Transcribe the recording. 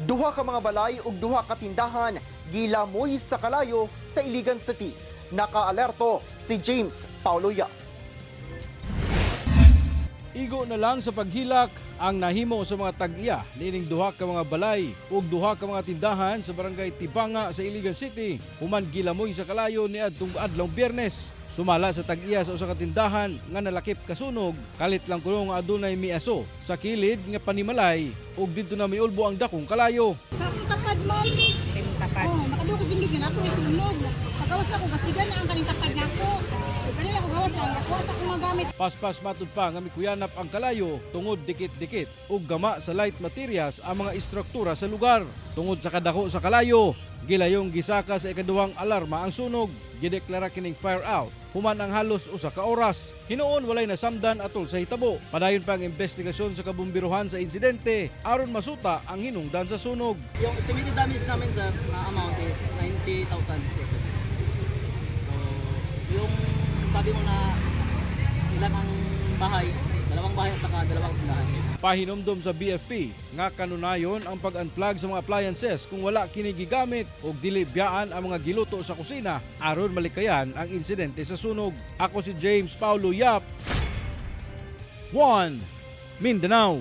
Duha ka mga balay ug duha ka tindahan gilamoy sa kalayo sa Iligan City. Nakaalerto si James Paulo Yap. Igo na lang sa paghilak ang nahimo sa mga tag-iya nining duha ka mga balay ug duha ka mga tindahan sa barangay Tibanga sa Iligan City. Human gilamoy sa kalayo niadtong adlong Biyernes. Sumala sa tag-iya sa usa ka tindahan nga nalakip kasunog, kalit lang kuno nga adunay miaso sa kilid nga panimalay ug didto na miulbo ang dakong kalayo. Sakong tapad, ma'am. Tapad. Oh, nakadukos din gid ako sa sunog. Pagawas na ko kasigan na ang kaning tapad nako. Kanila ko gawas ang gawas ako magamit. Paspas matud pa nga mikuyanap ang kalayo tungod dikit-dikit ug gama sa light materials ang mga istruktura sa lugar. Tungod sa kadako sa kalayo, gilayong gisaka sa ikaduhang alarma ang sunog. Gideklara kining fire out human ang halos usa ka oras. Hinuon walay nasamdan atol sa hitabo. Padayon pa ang investigasyon sa kabumbiruhan sa insidente aron masuta ang hinungdan sa sunog. Yung estimated damage namin sir na amount is 90,000 pesos. So, yung sabi mo na ilan ang bahay, dalawang bahay at saka dalawang tindahan. Pahinomdom sa BFP nga kanunayon ang pag-unplug sa mga appliances kung wala kini gigamit o dili biyaan ang mga giluto sa kusina aron malikayan ang insidente sa sunog. Ako si James Paulo Yap, 1 Mindanao.